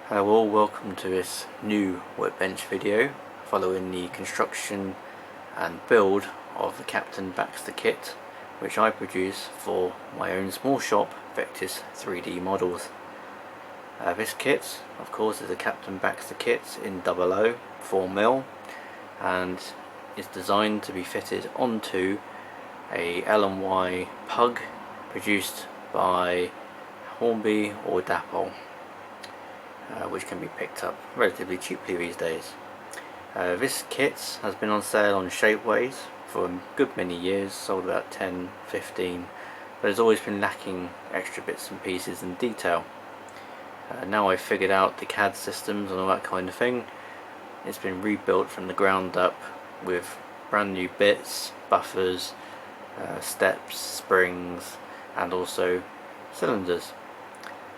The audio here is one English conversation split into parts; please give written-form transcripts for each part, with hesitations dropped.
Hello all, welcome to this new workbench video following the construction and build of the Captain Baxter kit, which I produce for my own small shop, Vectis 3D models. This kit of course is a Captain Baxter kit in 00 4mm and is designed to be fitted onto a L&Y pug produced by Hornby or Dapol. Which can be picked up relatively cheaply these days. This kit has been on sale on Shapeways for a good many years, sold about 10-15, but has always been lacking extra bits and pieces and detail. Now I've figured out the CAD systems and all that kind of thing, it's been rebuilt from the ground up with brand new bits, buffers, steps, springs and also cylinders.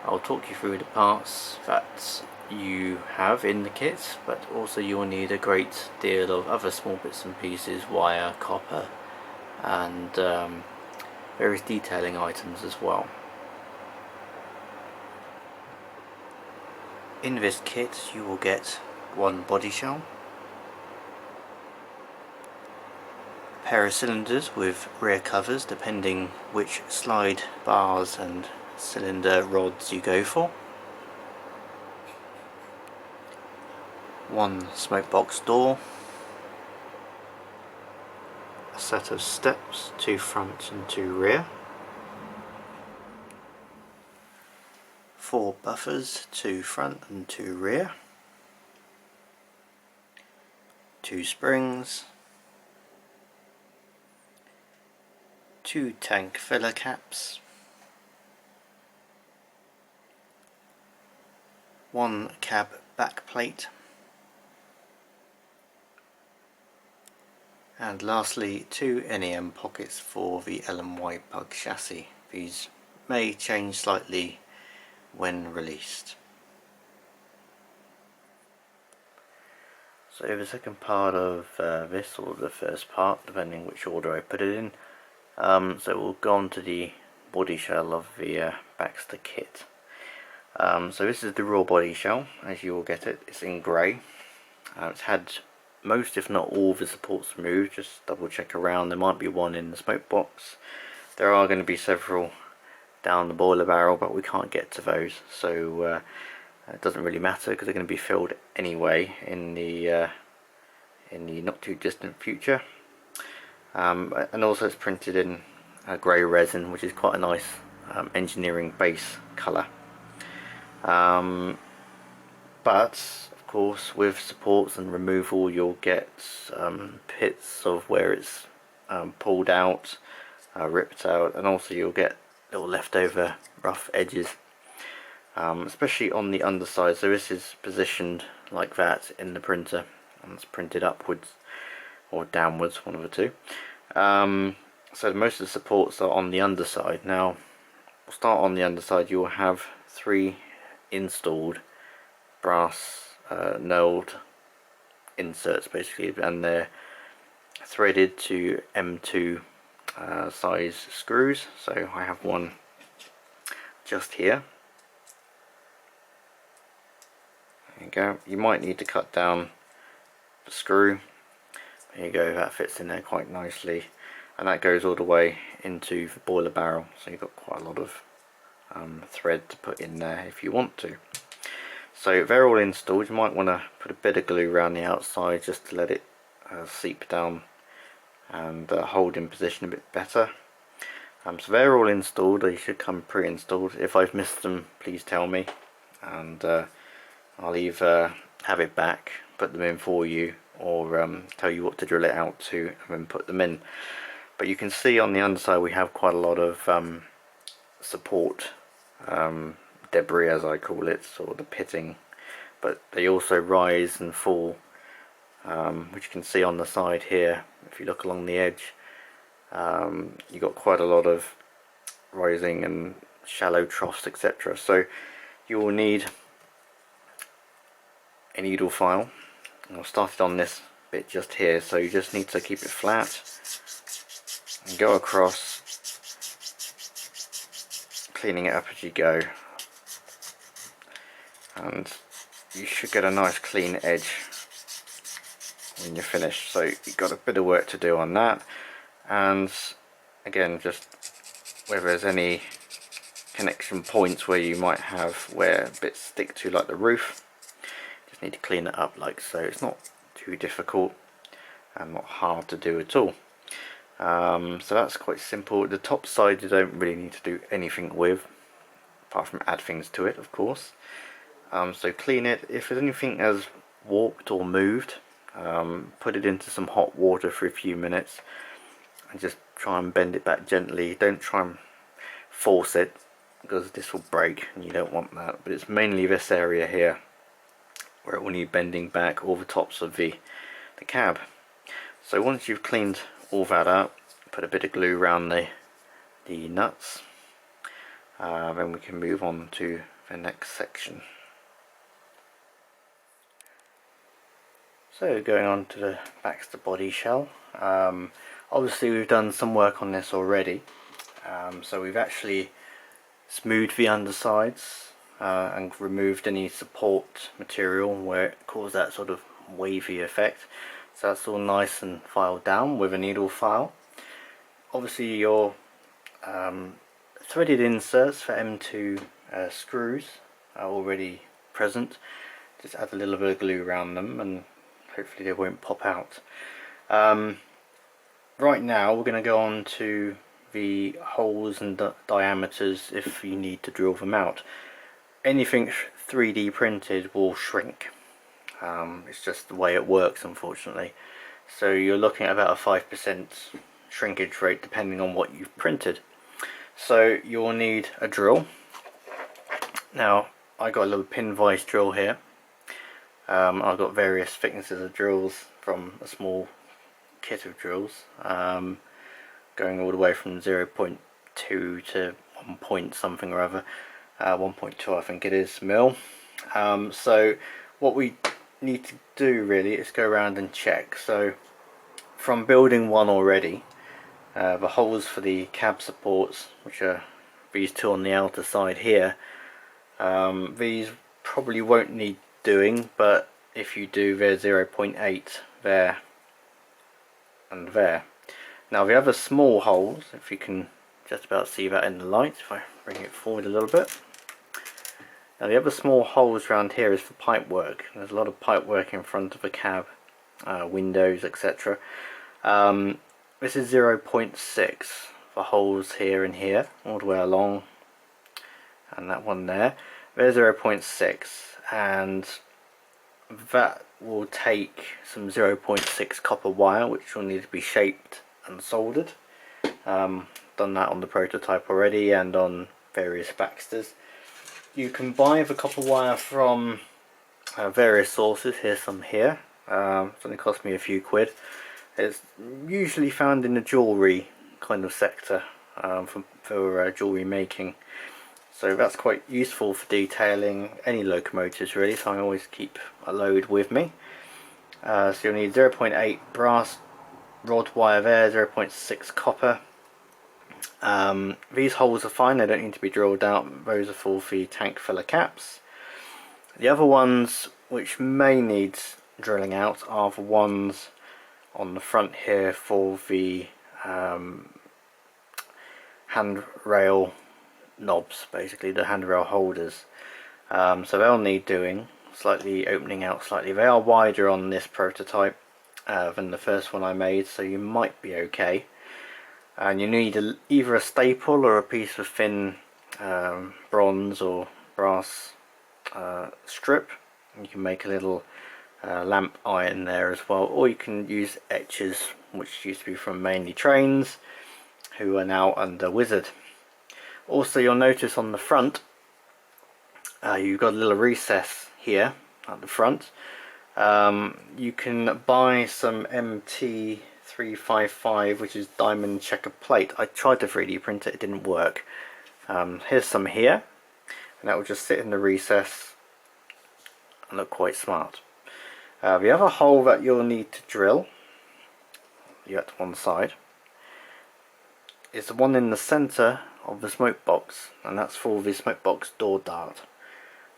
I'll talk you through the parts that you have in the kit, but also you'll need a great deal of other small bits and pieces, wire, copper and various detailing items as well. In this kit you will get one body shell, a pair of cylinders with rear covers depending which slide bars and cylinder rods you go for, one smoke box door, a set of steps, 2 front and 2 rear, 4 buffers, 2 front and 2 rear, 2 springs, 2 tank filler caps, 1 cab back plate, and lastly 2 NEM pockets for the L&Y pug chassis. These may change slightly when released. So the second part of this, or the first part depending which order I put it in, so we'll go on to the body shell of the Baxter kit. So this is the raw body shell, as you will get it. It's in grey. It's had most if not all of the supports removed, just double check around, there might be one in the smoke box. There are going to be several down the boiler barrel, but we can't get to those, so it doesn't really matter because they're going to be filled anyway in the not too distant future. And also it's printed in grey resin, which is quite a nice engineering base colour. But of course with supports and removal you'll get pits of where it's pulled out, ripped out, and also you'll get little leftover rough edges, especially on the underside. So this is positioned like that in the printer and it's printed upwards or downwards, one of the two. So most of the supports are on the underside. Now we'll start on the underside. You will have 3 installed brass knurled inserts basically, and they're threaded to M2 size screws. So I have one just here. There you go. You might need to cut down the screw. There you go, that fits in there quite nicely, and that goes all the way into the boiler barrel, so you've got quite a lot of thread to put in there if you want to. So they're all installed. You might want to put a bit of glue around the outside just to let it seep down and hold in position a bit better. So they're all installed. They should come pre-installed. If I've missed them, please tell me, and I'll either have it back, put them in for you, or tell you what to drill it out to and then put them in. But you can see on the underside we have quite a lot of support debris, as I call it, or the pitting, but they also rise and fall, which you can see on the side here. If you look along the edge, you've got quite a lot of rising and shallow troughs, etc. So you will need a needle file. I've started on this bit just here, so you just need to keep it flat and go across, cleaning it up as you go, and you should get a nice clean edge when you're finished. So you've got a bit of work to do on that, and again, just whether there's any connection points where you might have where bits stick to, like the roof, just need to clean it up like so. It's not too difficult and not hard to do at all. So that's quite simple. The top side you don't really need to do anything with, apart from add things to it, of course. So clean it. If there's anything has warped or moved, put it into some hot water for a few minutes and just try and bend it back gently. Don't try and force it, because this will break and you don't want that. But it's mainly this area here where it will need bending back, all the tops of the cab. So once you've cleaned all that up, put a bit of glue around the nuts, then we can move on to the next section. So going on to the Baxter body shell. Obviously we've done some work on this already. So we've actually smoothed the undersides and removed any support material where it caused that sort of wavy effect. So that's all nice and filed down with a needle file. Obviously your threaded inserts for M2 screws are already present. Just add a little bit of glue around them and hopefully they won't pop out. Right now we're going to go on to the holes and diameters if you need to drill them out. Anything 3D printed will shrink. It's just the way it works, unfortunately. So you're looking at about a 5% shrinkage rate depending on what you've printed. So you'll need a drill. Now I got a little pin vise drill here. I've got various thicknesses of drills from a small kit of drills, going all the way from 0.2 to 1 point something or other, 1.2 I think it is mil. So what we need to do really is go around and check. So from building one already, the holes for the cab supports, which are these two on the outer side here, these probably won't need doing, but if you do, there's 0.8 there and there. Now the other small holes, if you can just about see that in the light, if I bring it forward a little bit. Now the other small holes around here is for pipe work. There's a lot of pipe work in front of the cab, windows, etc. This is 0.6 for holes here and here, all the way along, and that one there. There's 0.6, and that will take some 0.6 copper wire, which will need to be shaped and soldered. Done that on the prototype already and on various Baxters. You can buy the copper wire from various sources. Here's some here. It's only cost me a few quid. It's usually found in the jewellery kind of sector, for jewellery making. So that's quite useful for detailing any locomotives really, so I always keep a load with me. So you'll need 0.8 brass rod wire there, 0.6 copper. These holes are fine, they don't need to be drilled out. Those are for the tank filler caps. The other ones which may need drilling out are the ones on the front here for the handrail knobs, basically the handrail holders. So they'll need doing, slightly opening out slightly. They are wider on this prototype than the first one I made, so you might be okay. And you need either a staple or a piece of thin bronze or brass strip. You can make a little lamp iron there as well, or you can use etchers, which used to be from mainly trains, who are now under Wizard. Also you'll notice on the front you've got a little recess here at the front. You can buy some MT355, which is diamond checker plate. I tried to 3D print it, it didn't work. Here's some here, and that will just sit in the recess and look quite smart. The other hole that you'll need to drill, you at one side, is the one in the centre of the smoke box, and that's for the smoke box door dart.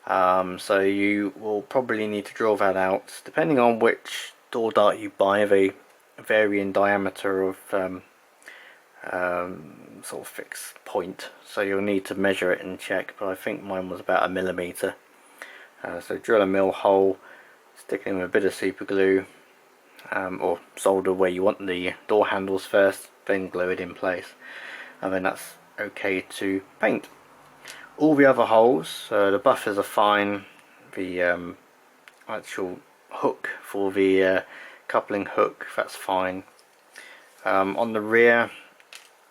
So you will probably need to drill that out, depending on which door dart you buy. They vary in diameter of sort of fixed point, so you'll need to measure it and check, but I think mine was about 1 mm. So drill a mill hole, stick it in with a bit of super glue, or solder where you want the door handles first, then glue it in place, and then that's okay to paint. All the other holes, the buffers are fine, the actual hook for the coupling hook, that's fine. On the rear,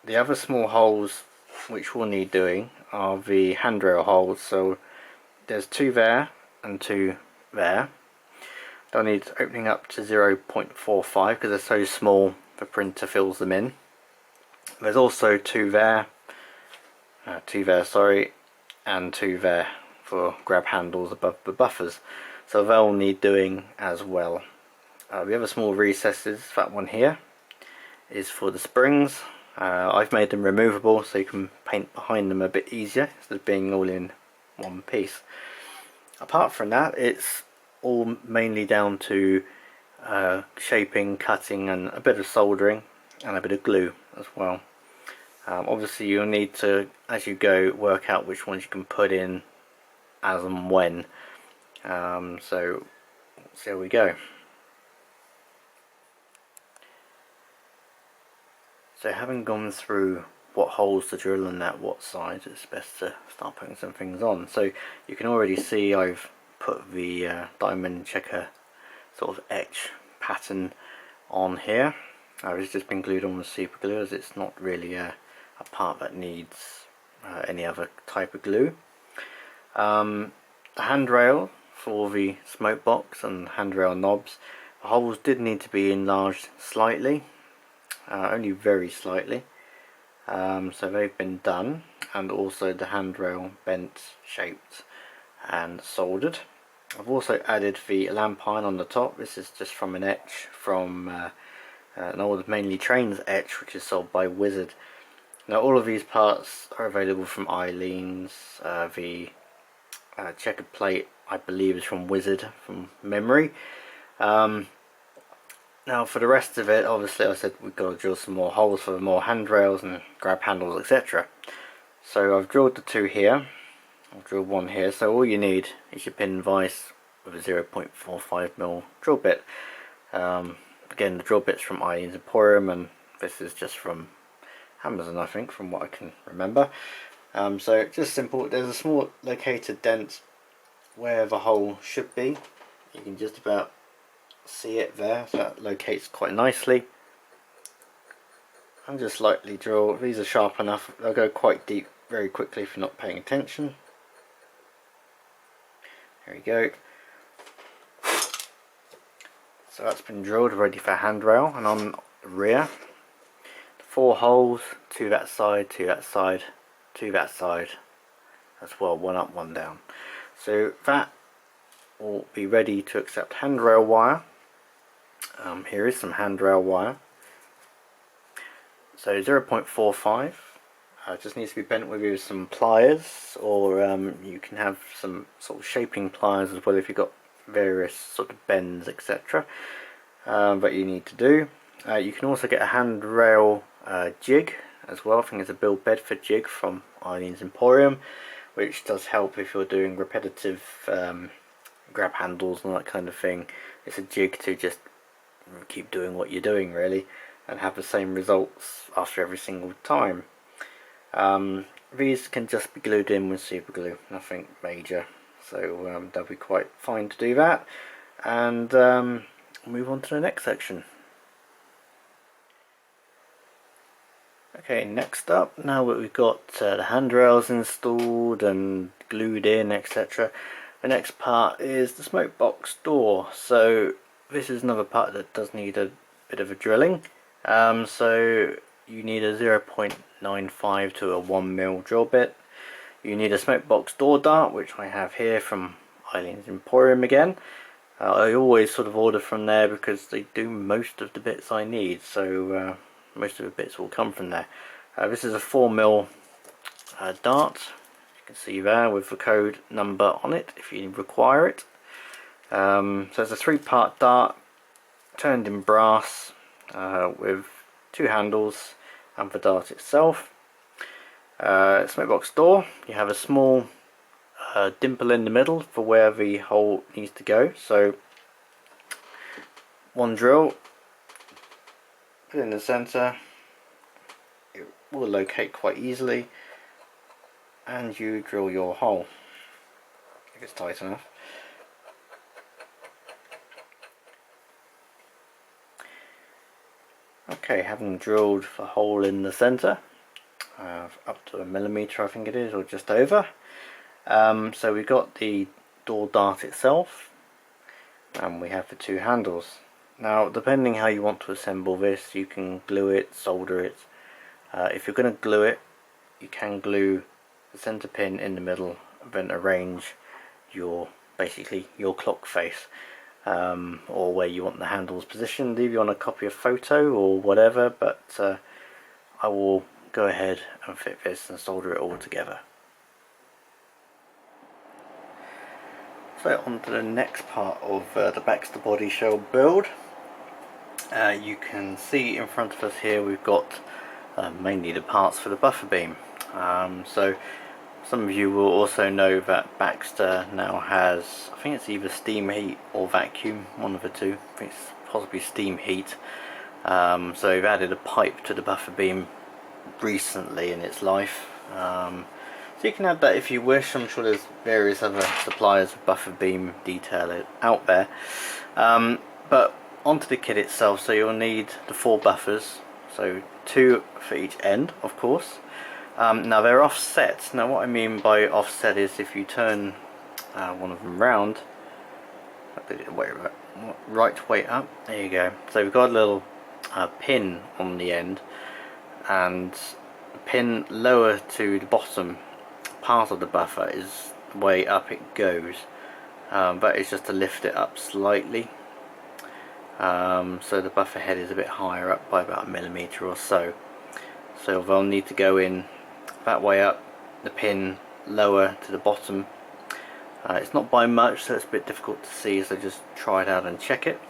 the other small holes which will need doing are the handrail holes, so there's 2 there and 2 there. They'll need opening up to 0.45 because they're so small the printer fills them in. There's also 2 there, 2 there, sorry, and 2 there for grab handles above the buffers, so they'll need doing as well. The other small recesses, that one here, is for the springs. I've made them removable so you can paint behind them a bit easier instead of being all in one piece. Apart from that, it's all mainly down to shaping, cutting, and a bit of soldering and a bit of glue as well. Obviously you'll need to, as you go, work out which ones you can put in as and when. So here we go. So having gone through what holes to drill and at what size, it's best to start putting some things on. So you can already see I've put the diamond checker sort of etch pattern on here. It's just been glued on with super glue, as it's not really a part that needs any other type of glue. The handrail for the smoke box and handrail knobs, the holes did need to be enlarged slightly, only very slightly, so they've been done, and also the handrail bent, shaped and soldered. I've also added the lamp iron on the top. This is just from an etch from an old mainly trains etch which is sold by Wizard. Now all of these parts are available from Eileen's. The checkered plate I believe is from Wizard from memory. Now for the rest of it, obviously I said we've got to drill some more holes for more handrails and grab handles, etc. So I've drilled the 2 here. I'll drill 1 here, so all you need is your pin vise with a 0.45mm drill bit. Again, the drill bit's from Eileen's Emporium, and this is just from Amazon, I think, from what I can remember. So just simple. There's a small located dent where the hole should be. You can just about see it there, so that locates quite nicely. And just lightly drill. These are sharp enough, they'll go quite deep very quickly if you're not paying attention. There we go. So that's been drilled, ready for handrail. And on the rear, 4 holes, 2 that side, 2 that side, 2 that side as well, 1 up, 1 down. So that will be ready to accept handrail wire. Here is some handrail wire. So 0.45. Just needs to be bent with either some pliers, or you can have some sort of shaping pliers as well if you've got various sort of bends, etc. That you need to do. You can also get a handrail jig as well. I think it's a Bill Bedford jig from Eileen's Emporium, which does help if you're doing repetitive grab handles and that kind of thing. It's a jig to just keep doing what you're doing really, and have the same results after every single time. These can just be glued in with super glue, nothing major, so they'll be quite fine to do that. And move on to the next section. Okay, next up, now that we've got the handrails installed and glued in, etc., the next part is the smoke box door. So this is another part that does need a bit of a drilling. So you need a 0.95 to a 1mm drill bit. You need a smoke box door dart, which I have here from Eileen's Emporium again. I always sort of order from there because they do most of the bits I need, so most of the bits will come from there. This is a 4mm dart. You can see there with the code number on it if you require it. So it's a 3-part dart turned in brass with 2 handles and the dart itself. Smoke box door, you have a small dimple in the middle for where the hole needs to go. So one drill, put it in the centre, it will locate quite easily, and you drill your hole if it's tight enough. Okay, having drilled the hole in the centre, up to 1 millimetre I think it is, or just over. So we've got the door dart itself, and we have the 2 handles. Now, depending how you want to assemble this, you can glue it, solder it. If you're going to glue it, you can glue the centre pin in the middle, then arrange basically your clock face, or where you want the handles positioned. Either you want a copy of photo or whatever, but I will go ahead and fit this and solder it all together. So on to the next part of the Baxter body shell build. You can see in front of us here we've got mainly the parts for the buffer beam. So some of you will also know that Baxter now has, I think it's either steam heat or vacuum, one of the two. I think it's possibly steam heat. So they've added a pipe to the buffer beam recently in its life. So you can add that if you wish. I'm sure there's various other suppliers of buffer beam detail out there. But onto the kit itself, so you'll need the 4 buffers, so 2 for each end, of course. Now they're offset. Now what I mean by offset is if you turn one of them round, right way up, there you go. So we've got a little pin on the end, and the pin lower to the bottom part of the buffer is way up it goes. That is just to lift it up slightly. So the buffer head is a bit higher up by about 1 millimetre or so. So they'll need to go in that way up, the pin lower to the bottom. It's not by much, so it's a bit difficult to see, so just try it out and check it.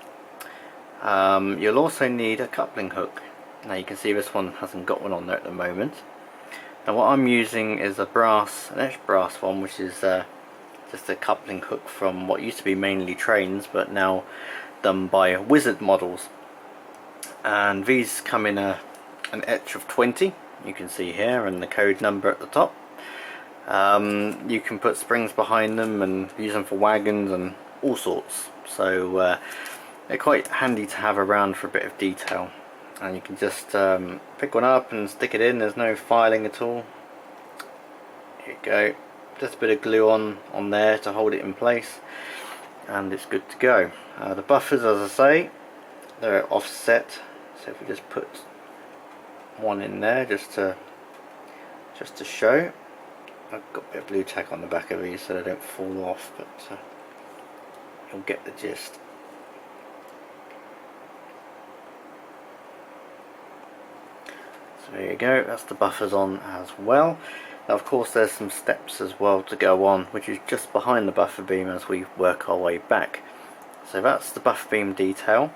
You'll also need a coupling hook. Now you can see this one hasn't got one on there at the moment. Now what I'm using is an etched brass one, which is just a coupling hook from what used to be mainly trains, but now done by Wizard models. And these come in an etch of 20, you can see here, and the code number at the top. You can put springs behind them and use them for wagons and all sorts, so they're quite handy to have around for a bit of detail. And you can just pick one up and stick it in. There's no filing at all. Here you go, just a bit of glue on there to hold it in place, and it's good to go. The buffers, as I say, they're offset, so if we just put one in there just to show. I've got a bit of blue tack on the back of these so they don't fall off, but you'll get the gist. So there you go, that's the buffers on as well. Now of course there's some steps as well to go on, which is just behind the buffer beam as we work our way back. So that's the buffer beam detail.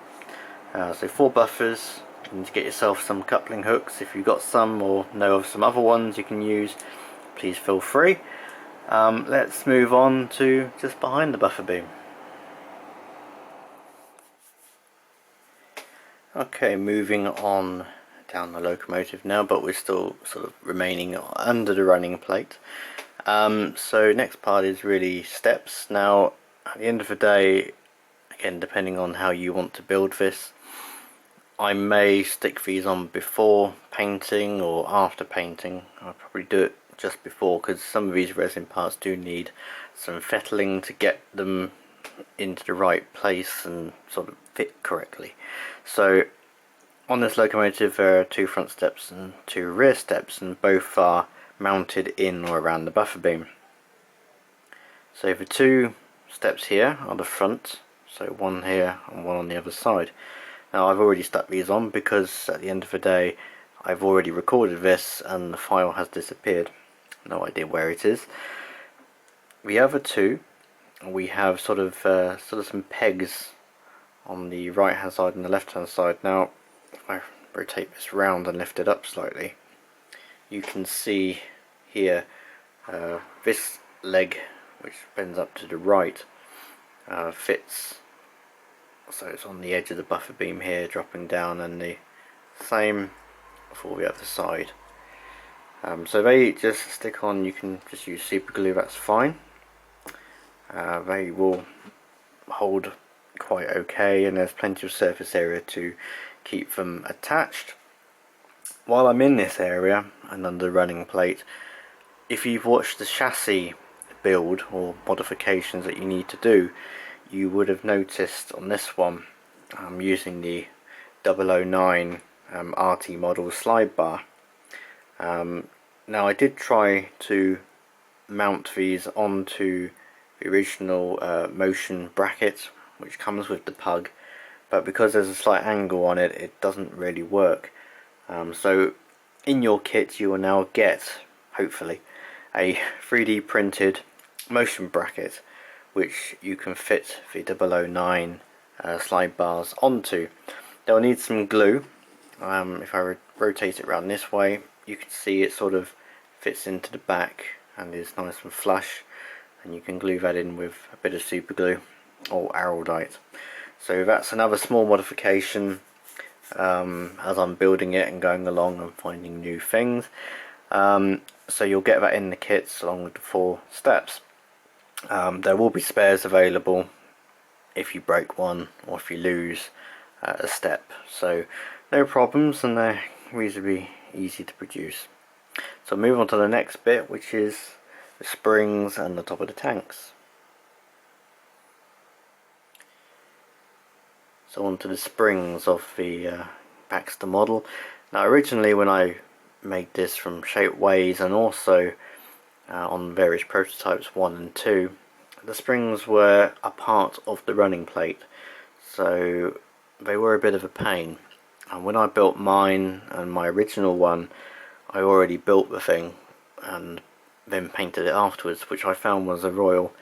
So 4 buffers. You need to get yourself some coupling hooks. If you've got some or know of some other ones you can use, please feel free. Let's move on to just behind the buffer beam. Okay, moving on down the locomotive now, but we're still sort of remaining under the running plate. So next part is really steps. Now at the end of the day, again depending on how you want to build this, I may stick these on before painting or after painting. I'll probably do it just before, because some of these resin parts do need some fettling to get them into the right place and sort of fit correctly. So on this locomotive there are 2 front steps and 2 rear steps, and both are mounted in or around the buffer beam. So the 2 steps here are the front, so one here and one on the other side. Now I've already stuck these on because at the end of the day I've already recorded this and the file has disappeared. no idea where it is. The other two, we have sort of some pegs on the right hand side and the left hand side. Now if I rotate this round and lift it up slightly, you can see here this leg, which bends up to the right, fits, so it's on the edge of the buffer beam here, dropping down, and the same for the other side. So they just stick on. You can just use super glue, that's fine. They will hold quite okay, and there's plenty of surface area to keep them attached. While I'm in this area and under the running plate, if you've watched the chassis build or modifications that you need to do, you would have noticed on this one I'm using the 009 RT model slide bar. Now I did try to mount these onto the original motion bracket which comes with the pug, but because there's a slight angle on it, it doesn't really work. So in your kit you will now get, hopefully, a 3D printed motion bracket which you can fit the 009 slide bars onto. They'll need some glue. If I rotate it around this way, you can see it sort of fits into the back and is nice and flush, and you can glue that in with a bit of super glue or araldite. So that's another small modification as I'm building it and going along and finding new things. So you'll get that in the kits along with the 4 steps. There will be spares available if you break one or if you lose a step, so no problems, and they're reasonably easy to produce. So I'll move on to the next bit, which is the springs and the top of the tanks. So on to the springs of the Baxter model. Now originally when I made this from Shaped Ways and also on various prototypes 1 and 2, the springs were a part of the running plate, so they were a bit of a pain. And when I built mine and my original one, I already built the thing and then painted it afterwards, which I found was a royal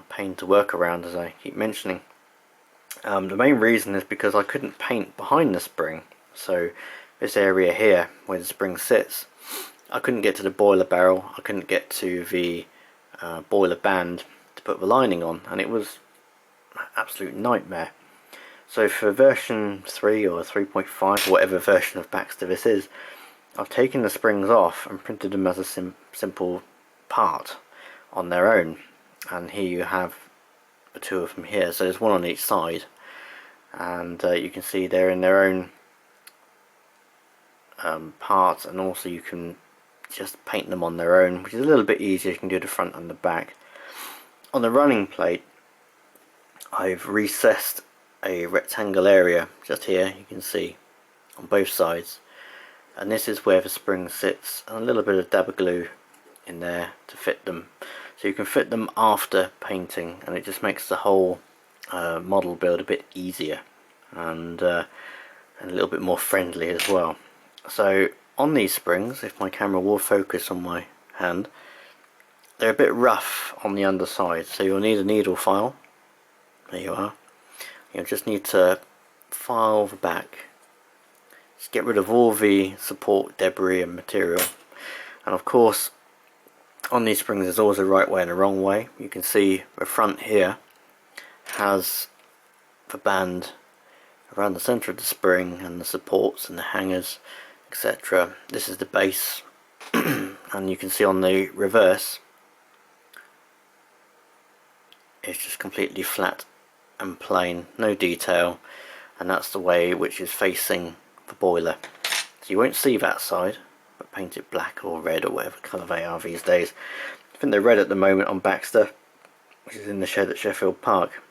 pain to work around, as I keep mentioning. The main reason is because I couldn't paint behind the spring, so this area here where the spring sits, I couldn't get to the boiler barrel, I couldn't get to the boiler band to put the lining on, and it was an absolute nightmare. So for version 3 or 3.5, whatever version of Baxter this is, I've taken the springs off and printed them as a simple part on their own. And here you have the 2 of them here, so there's one on each side, and you can see they're in their own part, and also you can just paint them on their own, which is a little bit easier. You can do the front and the back. On the running plate, I've recessed a rectangle area just here, you can see, on both sides, and this is where the spring sits, and a little bit of dabber glue in there to fit them, so you can fit them after painting, and it just makes the whole model build a bit easier and a little bit more friendly as well. So on these springs, if my camera will focus on my hand, they're a bit rough on the underside, so you'll need a needle file. There you are. You'll just need to file the back, just get rid of all the support debris and material. And of course on these springs there's always a right way and a wrong way. You can see the front here has the band around the centre of the spring and the supports and the hangers, etc. This is the base and you can see on the reverse it's just completely flat and plain, no detail, and that's the way which is facing the boiler. So you won't see that side, but paint it black or red or whatever colour they are these days. I think they're red at the moment on Baxter, which is in the shed at Sheffield Park.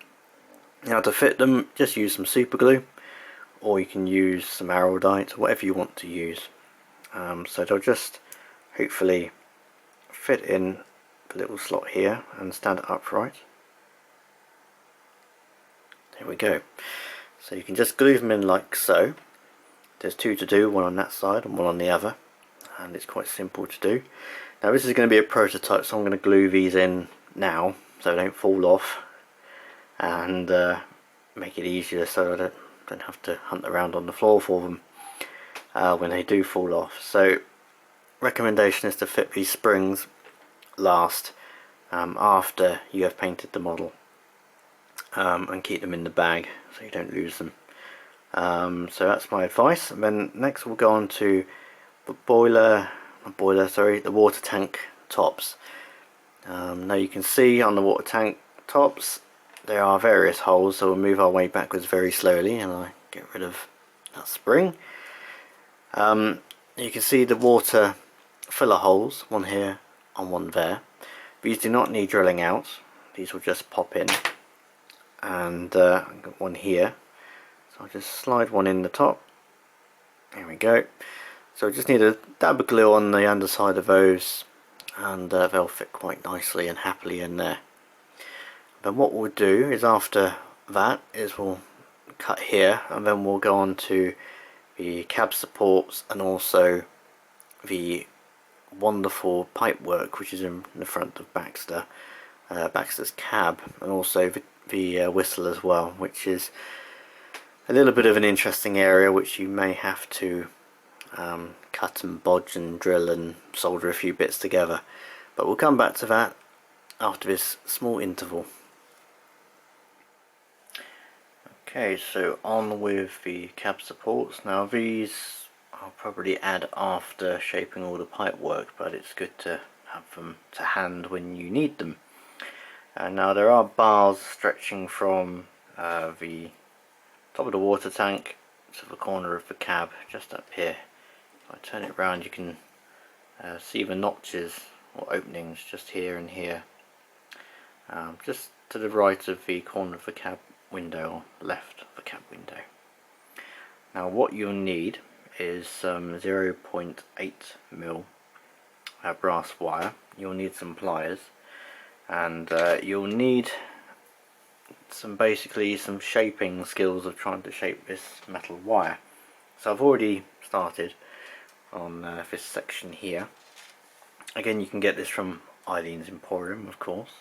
Now to fit them, just use some super glue, or you can use some araldite, whatever you want to use. So they'll just hopefully fit in the little slot here and stand upright. There we go. So you can just glue them in like so. There's 2 to do, one on that side and one on the other. and it's quite simple to do. Now this is going to be a prototype, so I'm going to glue these in now so they don't fall off, and make it easier so I don't have to hunt around on the floor for them when they do fall off. So recommendation is to fit these springs last, after you have painted the model, and keep them in the bag so you don't lose them. So that's my advice. And then next we'll go on to the the water tank tops. Now you can see on the water tank tops there are various holes, so we'll move our way backwards very slowly and I get rid of that spring. You can see the water filler holes, one here and one there. These do not need drilling out, these will just pop in, and I've got one here, so I'll just slide one in the top. There we go. So I just need a dab of glue on the underside of those, and they'll fit quite nicely and happily in there. Then what we'll do is after that is we'll cut here, and then we'll go on to the cab supports and also the wonderful pipe work which is in the front of Baxter's cab, and also the whistle as well, which is a little bit of an interesting area which you may have to cut and bodge and drill and solder a few bits together, but we'll come back to that after this small interval. Okay, so on with the cab supports. Now these I'll probably add after shaping all the pipe work, but it's good to have them to hand when you need them. And now there are bars stretching from the top of the water tank to the corner of the cab, just up here. If I turn it around you can see the notches or openings just here and here, just to the right of the corner of the cab window or left of the cab window. Now what you'll need is some 0.8mm brass wire. You'll need some pliers, and you'll need basically some shaping skills of trying to shape this metal wire. So I've already started on this section here. Again, you can get this from Eileen's Emporium, of course,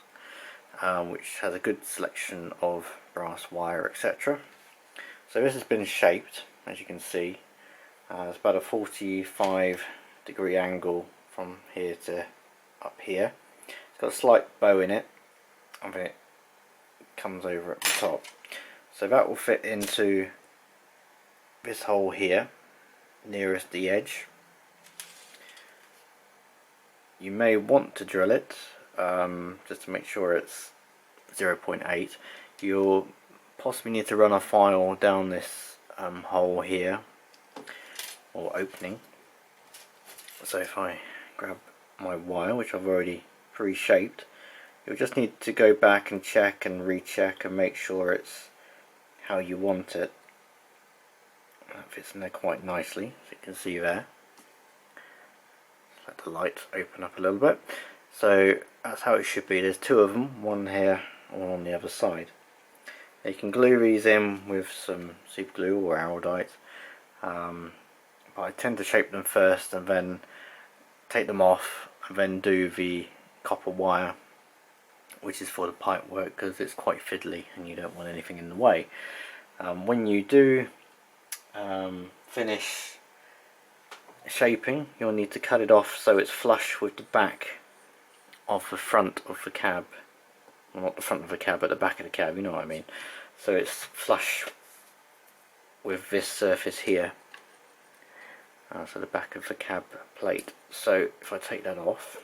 which has a good selection of brass wire, etc. So this has been shaped, as you can see. It's about a 45-degree angle from here to up here. It's got a slight bow in it, and then it comes over at the top. So that will fit into this hole here, nearest the edge. You may want to drill it, just to make sure it's 0.8. You'll possibly need to run a file down this hole here, or opening. So if I grab my wire, which I've already pre-shaped, you'll just need to go back and check and recheck and make sure it's how you want it. That fits in there quite nicely, as you can see there. Let the light open up a little bit. So that's how it should be. There's two of them, one here and one on the other side. Now you can glue these in with some super glue or araldite, but I tend to shape them first and then take them off and then do the copper wire, which is for the pipe work, because it's quite fiddly and you don't want anything in the way. When you do finish shaping, you'll need to cut it off so it's flush with the back of the front of the cab. Well, not the front of the cab, but the back of the cab, you know what I mean. So it's flush with this surface here, so the back of the cab plate. So if I take that off,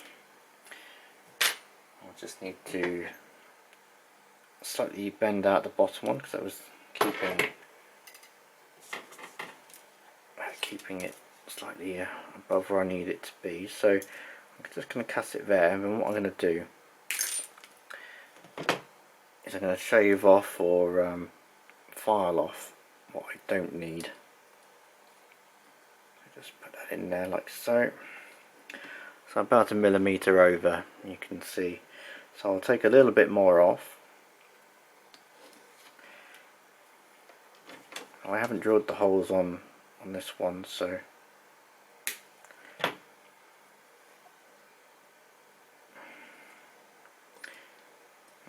I'll just need to slightly bend out the bottom one, because I was keeping it slightly above where I need it to be. So I'm just going to cut it there, and then what I'm going to do is I'm going to shave off or file off what I don't need. Just put that in there like so. So about 1 millimeter over, you can see. So I'll take a little bit more off. I haven't drilled the holes on this one, so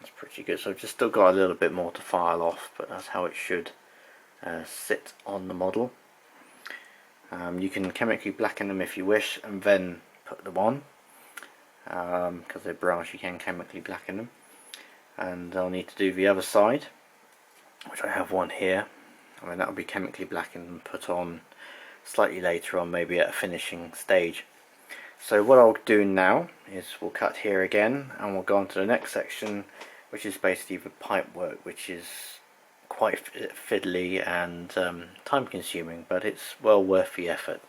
That's pretty good. So I've just still got a little bit more to file off, but that's how it should sit on the model. You can chemically blacken them if you wish and then put them on, because they're brass you can chemically blacken them. And I'll need to do the other side, which I have one here. I mean, that'll be chemically blackened and put on slightly later on, maybe at a finishing stage. So what I'll do now is we'll cut here again and we'll go on to the next section, which is basically the pipe work, which is quite fiddly and time consuming, but it's well worth the effort.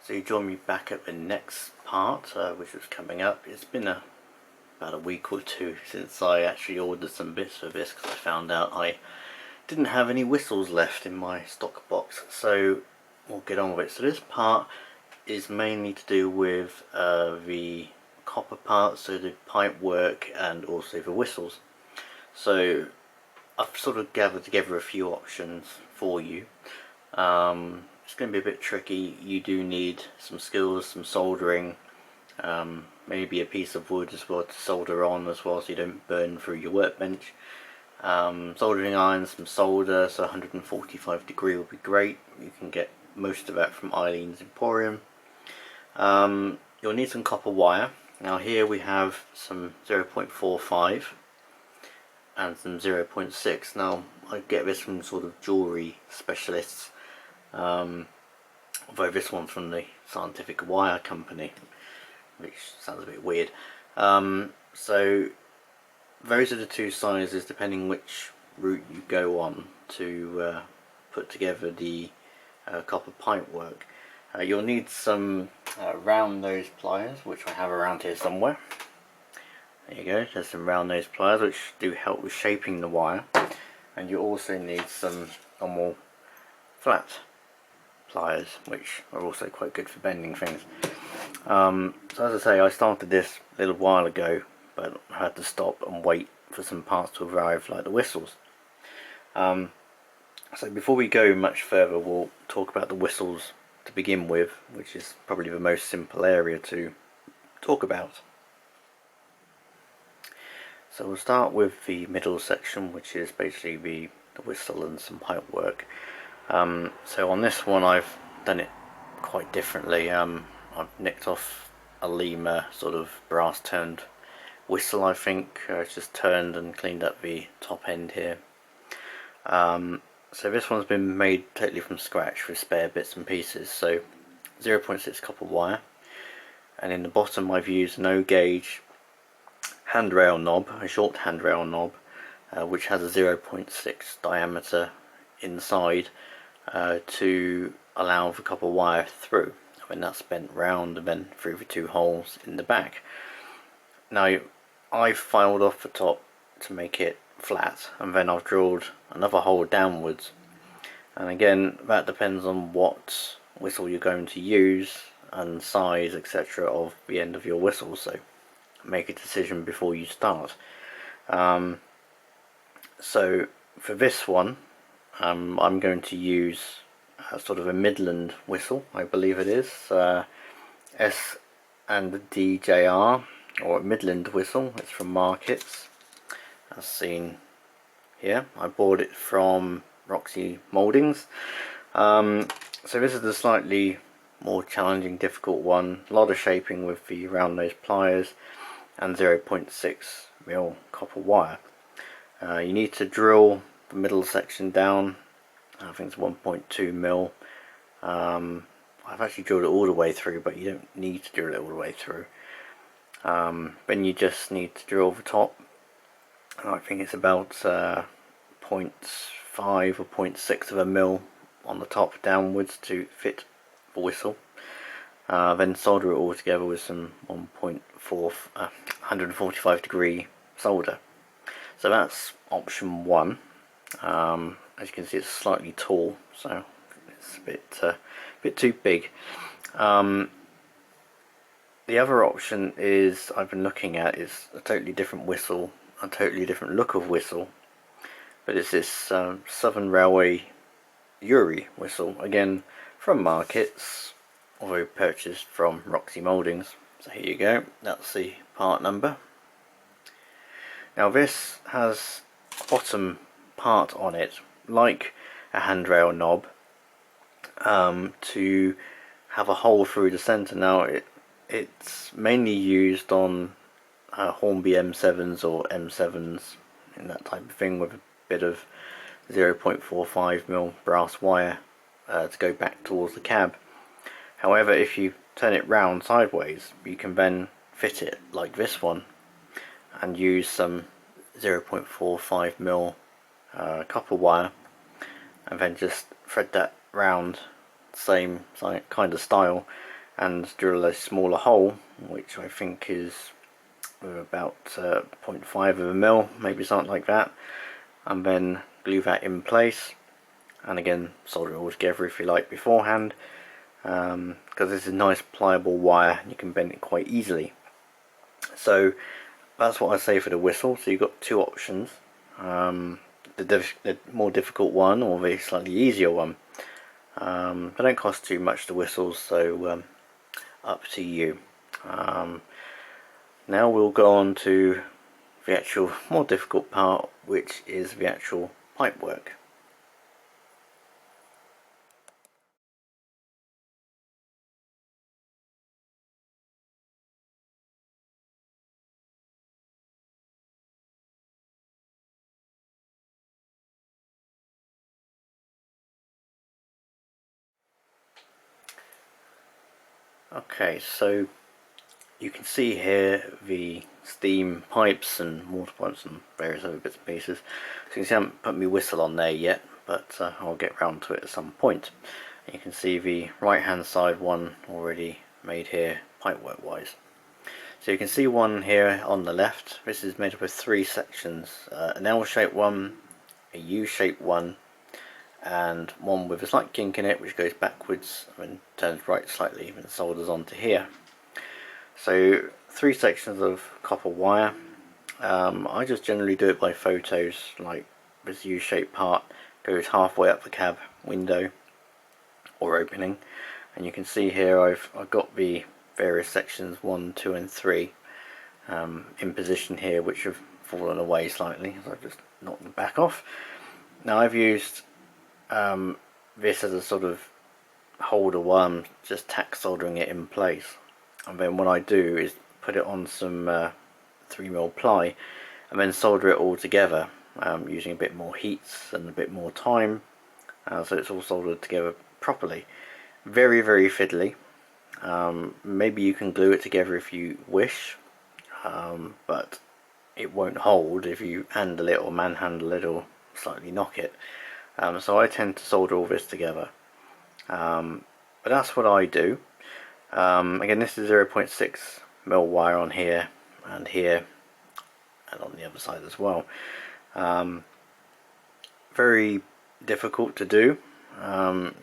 So you join me back at the next part, which was coming up. It's been about a week or two since I actually ordered some bits for this, because I found out I didn't have any whistles left in my stock box, so we'll get on with it. So this part is mainly to do with the copper parts, so the pipe work and also the whistles. So I've sort of gathered together a few options for you. It's going to be a bit tricky. You do need some skills, some soldering, maybe a piece of wood as well to solder on as well, so you don't burn through your workbench. Soldering irons, some solder, so 145 degree would be great. You can get most of that from Eileen's Emporium. You'll need some copper wire. Now here we have some 0.45 and some 0.6. Now I get this from sort of jewellery specialists, although this one's from the Scientific Wire Company, which sounds a bit weird. So those are the two sizes depending which route you go on to put together the copper pipe work. You'll need some round nose pliers, which I have around here somewhere. There you go, there's some round nose pliers which do help with shaping the wire, and you also need some normal flat pliers, which are also quite good for bending things. So as I say, I started this a little while ago, but I had to stop and wait for some parts to arrive, like the whistles. So before we go much further, we'll talk about the whistles to begin with, which is probably the most simple area to talk about. So we'll start with the middle section, which is basically the whistle and some pipe work. So on this one I've done it quite differently. I've nicked off a Lima sort of brass turned whistle, I think. It's just turned and cleaned up the top end here. So this one's been made totally from scratch with spare bits and pieces. So 0.6 copper wire, and in the bottom I've used an O-gauge handrail knob, a short handrail knob, which has a 0.6 diameter inside to allow the copper wire through. When that's bent round and then through the two holes in the back. Now I've filed off the top to make it flat, and then I've drilled another hole downwards, and again that depends on what whistle you're going to use and size etc of the end of your whistle, so make a decision before you start. So for this one I'm going to use sort of a Midland Whistle, I believe it is, S and DJR, or Midland Whistle. It's from Markets, as seen here. I bought it from Roxy Mouldings. So this is the slightly more challenging, difficult one. A lot of shaping with the round nose pliers and 0.6mm copper wire. You need to drill the middle section down. I think it's 1.2mm. I've actually drilled it all the way through, but you don't need to drill it all the way through. Then you just need to drill the top. I think it's about 0.5 or 0.6 of a mil on the top downwards to fit the whistle. Then solder it all together with some 145 degree solder. So that's option one. As you can see, it's slightly tall, so it's a bit too big. The other option is I've been looking at is a totally different whistle, a totally different look of whistle, but it's this Southern Railway Yuri whistle, again from Markets, although purchased from Roxy Mouldings. So here you go, that's the part number. Now this has a bottom part on it, like a handrail knob, to have a hole through the centre. Now it's mainly used on Hornby M7s or M7s and that type of thing, with a bit of 0.45mm brass wire to go back towards the cab. However, if you turn it round sideways, you can then fit it like this one and use some 0.45mm copper wire and then just thread that round, same kind of style, and drill a smaller hole, which I think is about 0.5 of a mil, maybe something like that, and then glue that in place, and again solder it all together if you like beforehand, because this is nice pliable wire and you can bend it quite easily. So that's what I say for the whistle. So you've got two options, the more difficult one or the slightly easier one. They don't cost too much, the whistles, so up to you. Now we'll go on to the actual more difficult part, which is the actual pipe work. Okay, so you can see here the steam pipes and water pipes and various other bits and pieces. So you can see I haven't put my whistle on there yet, but I'll get round to it at some point. And you can see the right hand side one already made here pipework wise. So you can see one here on the left. This is made up of three sections, an L-shaped one, a U-shaped one, and one with a slight kink in it which goes backwards and turns right slightly and solders onto here. So three sections of copper wire. I just generally do it by photos, like this U-shaped part goes halfway up the cab window or opening, and you can see here I've got the various sections 1, 2 and 3 in position here, which have fallen away slightly, so I've just knocked the back off. Now I've used this as a sort of holder while I'm just tack soldering it in place, and then what I do is put it on some 3mm ply and then solder it all together using a bit more heats and a bit more time, so it's all soldered together properly. Very fiddly. Maybe you can glue it together if you wish, but it won't hold if you handle it or manhandle it or slightly knock it. So I tend to solder all this together, but that's what I do. Again, this is 0.6mm wire on here and here and on the other side as well. Very difficult to do,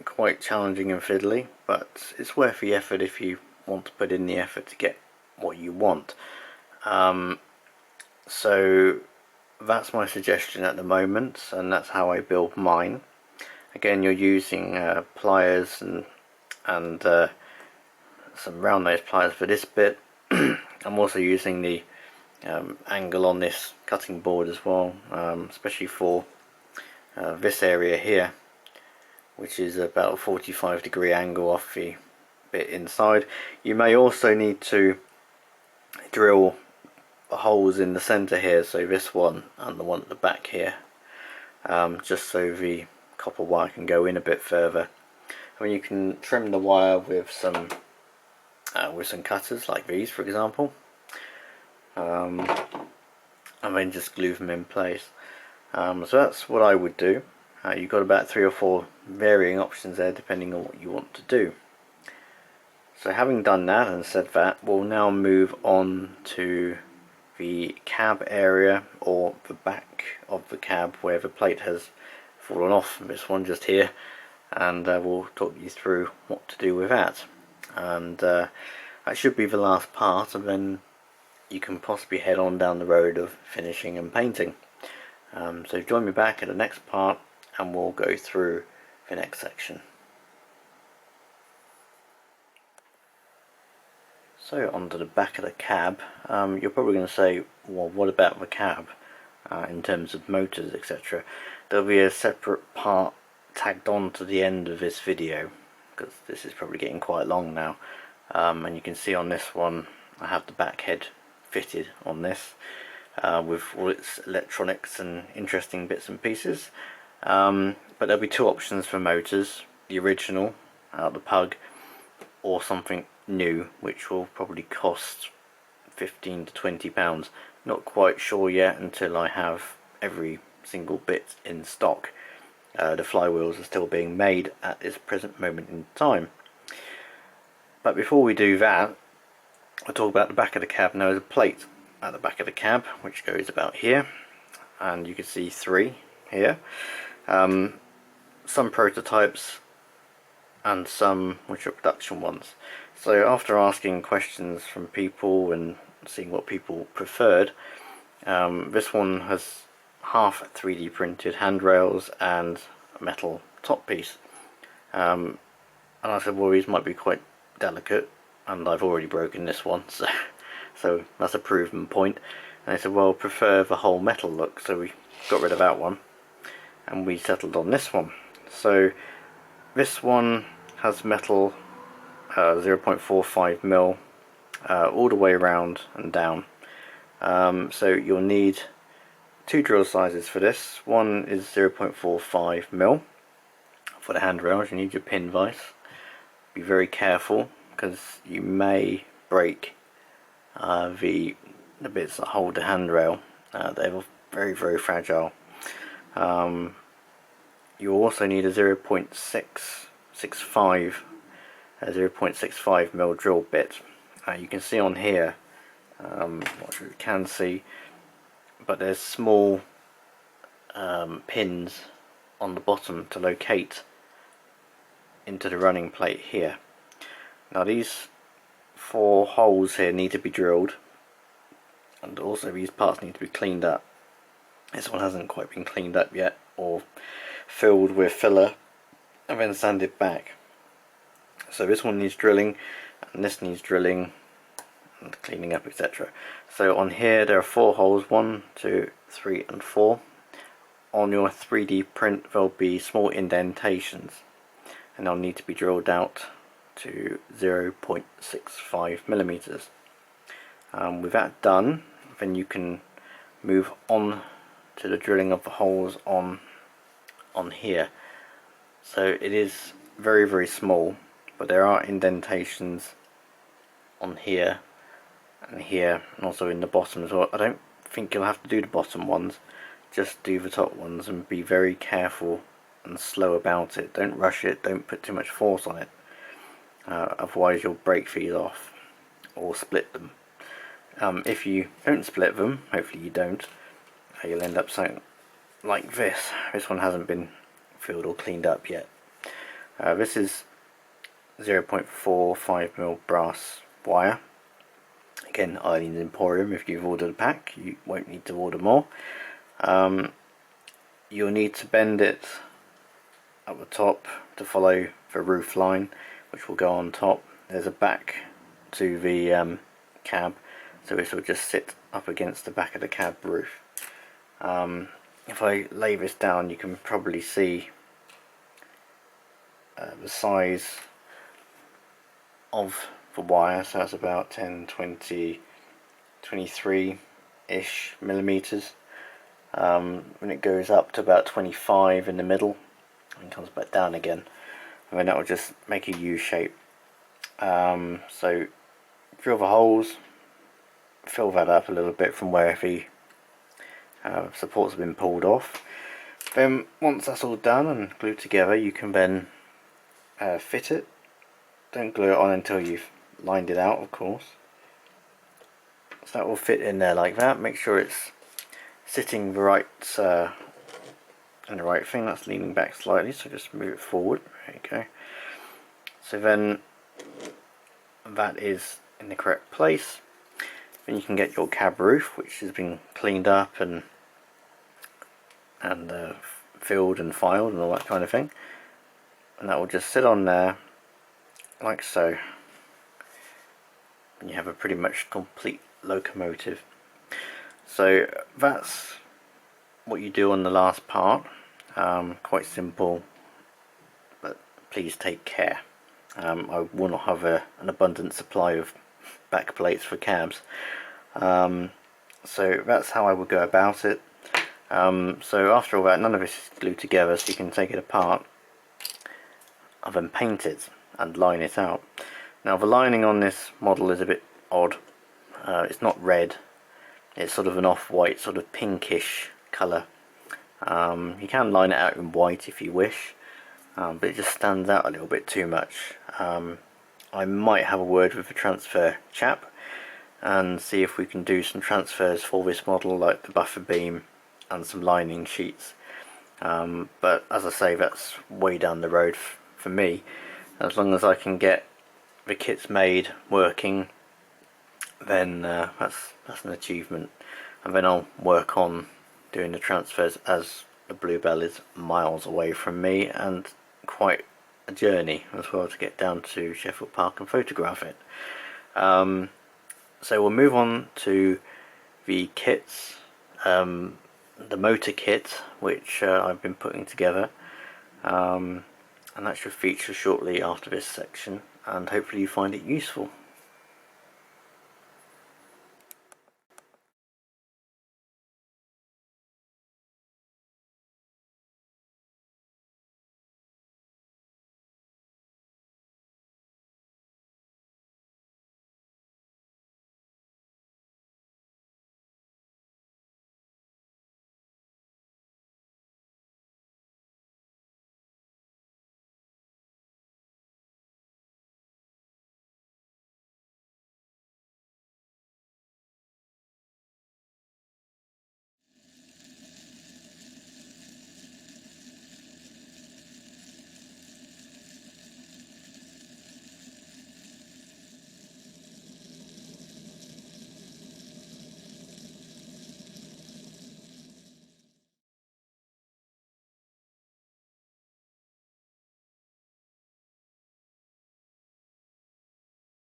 quite challenging and fiddly, but it's worth the effort if you want to put in the effort to get what you want. So that's my suggestion at the moment, and that's how I build mine. Again, you're using pliers and some round nose pliers for this bit. I'm also using the angle on this cutting board as well, especially for this area here, which is about a 45-degree angle off the bit inside. You may also need to drill holes in the center here, so this one and the one at the back here, just so the copper wire can go in a bit further. I mean, you can trim the wire with some cutters like these, for example, and then just glue them in place. So that's what I would do. You've got about 3 or 4 varying options there depending on what you want to do. So having done that and said that, we'll now move on to the cab area, or the back of the cab where the plate has fallen off, this one just here, and we'll talk you through what to do with that. And that should be the last part, and then you can possibly head on down the road of finishing and painting. So join me back at the next part and we'll go through the next section. So onto the back of the cab. You're probably going to say, well, what about the cab in terms of motors, etc. There'll be a separate part tagged on to the end of this video, because this is probably getting quite long now. And you can see on this one I have the back head fitted on this with all its electronics and interesting bits and pieces. But there'll be two options for motors: the original out the pug, or something new, which will probably cost £15 to £20. Not quite sure yet until I have every single bit in stock. The flywheels are still being made at this present moment in time. But before we do that, I'll talk about the back of the cab. Now, there's a plate at the back of the cab which goes about here, and you can see three here. Some prototypes and some which are production ones. So after asking questions from people and seeing what people preferred, this one has half 3D printed handrails and a metal top piece. And I said, well, these might be quite delicate, and I've already broken this one, so that's a proven point. And they said, well, prefer the whole metal look, so we got rid of that one and we settled on this one. So this one has metal 0.45mm all the way around and down. So you'll need two drill sizes for this. One is 0.45mm for the handrails. You need your pin vise. Be very careful, because you may break the bits that hold the handrail. They're very fragile. You also need a 0.65mm drill bit. You can see on here, not sure you can see, but there's small pins on the bottom to locate into the running plate here. Now, these four holes here need to be drilled, and also these parts need to be cleaned up. This one hasn't quite been cleaned up yet, or filled with filler and then sanded back. So this one needs drilling, and this needs drilling and cleaning up, etc. So on here there are four holes: 1, 2, 3 and 4. On your 3D print there'll be small indentations, and they'll need to be drilled out to 0.65mm. With that done, then you can move on to the drilling of the holes on here. So it is very small, but there are indentations on here and here, and also in the bottom as well. I don't think you'll have to do the bottom ones, just do the top ones, and be very careful and slow about it. Don't rush it, don't put too much force on it, otherwise you'll break these off or split them. If you don't split them, hopefully you don't, you'll end up something like this. This one hasn't been filled or cleaned up yet. This is 0.45mm brass wire. Again, Eileen's Emporium. If you've ordered a pack, you won't need to order more. You'll need to bend it at the top to follow the roof line, which will go on top. There's a back to the cab, so this will just sit up against the back of the cab roof. If I lay this down, you can probably see the size of the wire. So that's about 10, 20, 23-ish millimeters. When it goes up to about 25 in the middle and comes back down again, and then that will just make a U shape. So drill the holes, fill that up a little bit from where the supports have been pulled off. Then once that's all done and glued together, you can then fit it. Don't glue it on until you've lined it out, of course. So that will fit in there like that. Make sure it's sitting the right and the right thing. That's leaning back slightly, so just move it forward. There you go. So then that is in the correct place. Then you can get your cab roof, which has been cleaned up and filled and filed and all that kind of thing, and that will just sit on there like so. and you have a pretty much complete locomotive. So that's what you do on the last part. Quite simple, but please take care. I will not have an abundant supply of back plates for cabs. So that's how I would go about it. So after all that, none of this is glued together, so you can take it apart and then paint it and line it out. Now the lining on this model is a bit odd. It's not red, it's sort of an off-white, sort of pinkish colour. You can line it out in white if you wish, but it just stands out a little bit too much. I might have a word with the transfer chap and see if we can do some transfers for this model, like the buffer beam and some lining sheets. But as I say, that's way down the road for me. As long as I can get the kits made, working, then that's an achievement. And then I'll work on doing the transfers, as the Bluebell is miles away from me and quite a journey as well to get down to Sheffield Park and photograph it. So we'll move on to the kits, the motor kit, which I've been putting together, and that should feature shortly after this section, and hopefully you find it useful.